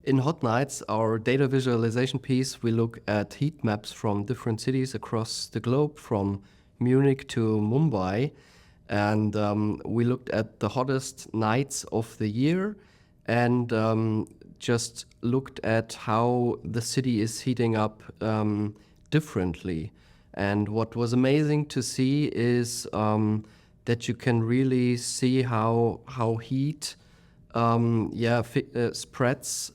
In Hot Nights, our data visualization piece, we look at heat maps from different cities across the globe, from Munich to Mumbai. And we looked at the hottest nights of the year and just looked at how the city is heating up differently. And what was amazing to see is that you can really see how heat spreads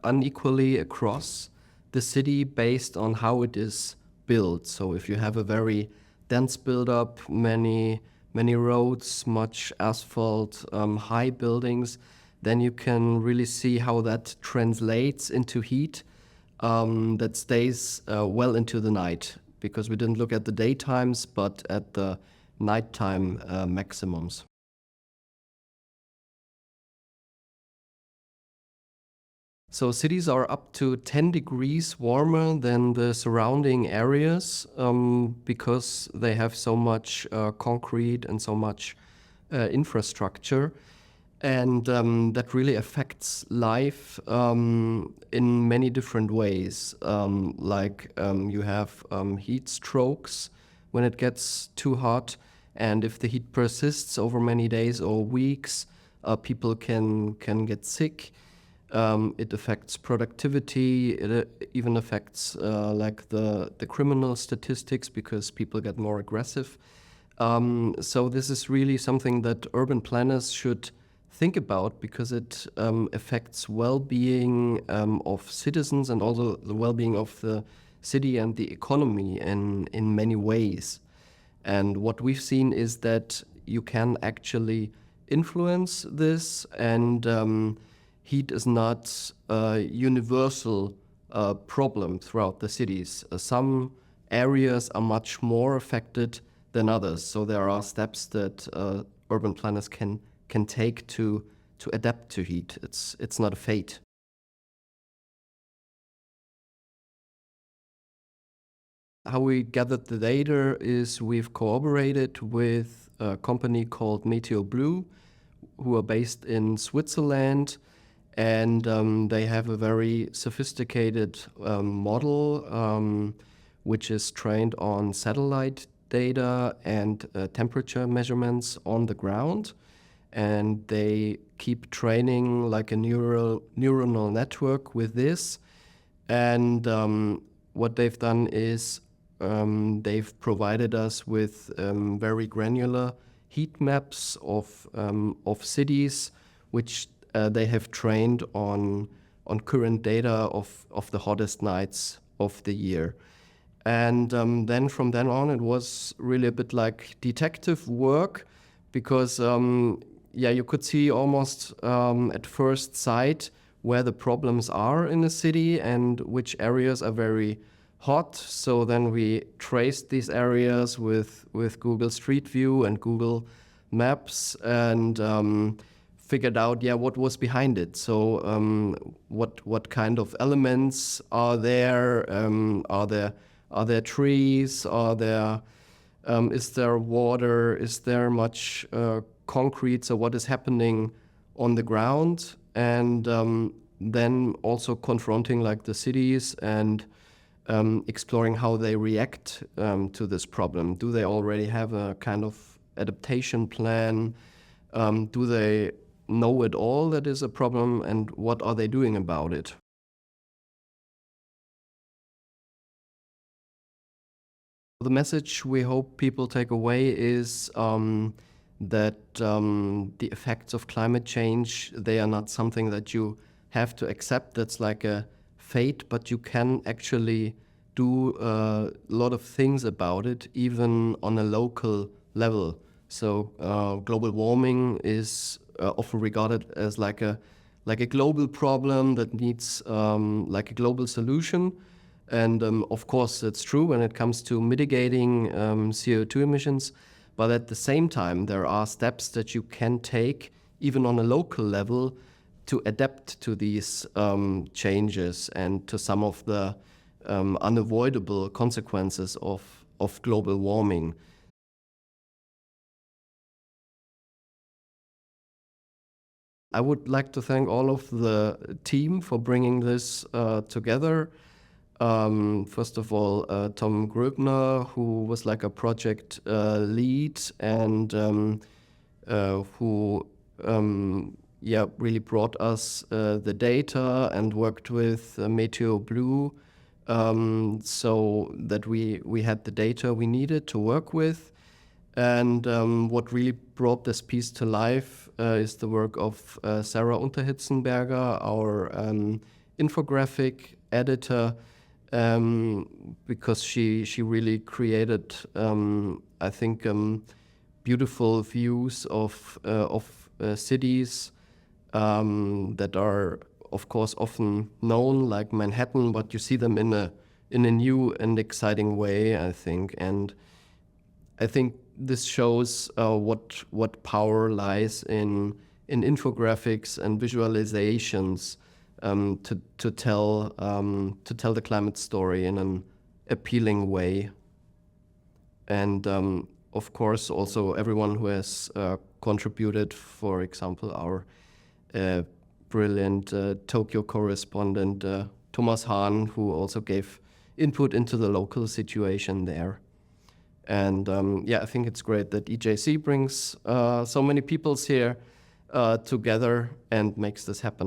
unequally across the city based on how it is built. So if you have a very dense buildup, many roads, much asphalt, high buildings, then you can really see how that translates into heat that stays well into the night, because we didn't look at the daytimes, but at the nighttime maximums. So cities are up to 10 degrees warmer than the surrounding areas because they have so much concrete and so much infrastructure. And that really affects life in many different ways. You have heat strokes when it gets too hot. And if the heat persists over many days or weeks, people can get sick. It affects productivity. It even affects the criminal statistics because people get more aggressive. So this is really something that urban planners should think about, because it affects well-being of citizens and also the well-being of the city and the economy in many ways. And what we've seen is that you can actually influence this, and heat is not a universal problem throughout the cities. Some areas are much more affected than others. So there are steps that urban planners can take to adapt to heat. It's not a fate. How we gathered the data is we've cooperated with a company called Meteo Blue, who are based in Switzerland, and they have a very sophisticated model which is trained on satellite data and temperature measurements on the ground. And they keep training like a neuronal network with this. And what they've done is they've provided us with very granular heat maps of cities, which they have trained on current data of the hottest nights of the year. And then from then on, it was really a bit like detective work, because you could see almost at first sight where the problems are in the city and which areas are very hot. So then we traced these areas with Google Street View and Google Maps and figured out what was behind it. So what kind of elements are there? Are there trees? Is there water? Is there much concrete? So what is happening on the ground? And then also confronting like the cities and exploring how they react to this problem. Do they already have a kind of adaptation plan? Do they know at all that is a problem, and what are they doing about it? The message we hope people take away is that the effects of climate change, they are not something that you have to accept. That's like a fate, but you can actually do a lot of things about it, even on a local level. So global warming is often regarded as like a global problem that needs like a global solution. And of course, it's true when it comes to mitigating CO2 emissions. But at the same time, there are steps that you can take, even on a local level, to adapt to these changes and to some of the unavoidable consequences of global warming. I would like to thank all of the team for bringing this together. First of all, Tom Gröbner, who was like a project lead and who really brought us the data and worked with Meteo Blue so that we had the data we needed to work with. And what really brought this piece to life is the work of Sarah Unterhitzenberger, our infographic editor, because she really created, I think, beautiful views of cities that are, of course, often known, like Manhattan, but you see them in a new and exciting way, I think. And I think this shows what power lies in infographics and visualizations to tell the climate story in an appealing way. And of course, also everyone who has contributed, for example, our brilliant Tokyo correspondent Thomas Hahn, who also gave input into the local situation there. And I think it's great that EJC brings so many peoples here together and makes this happen.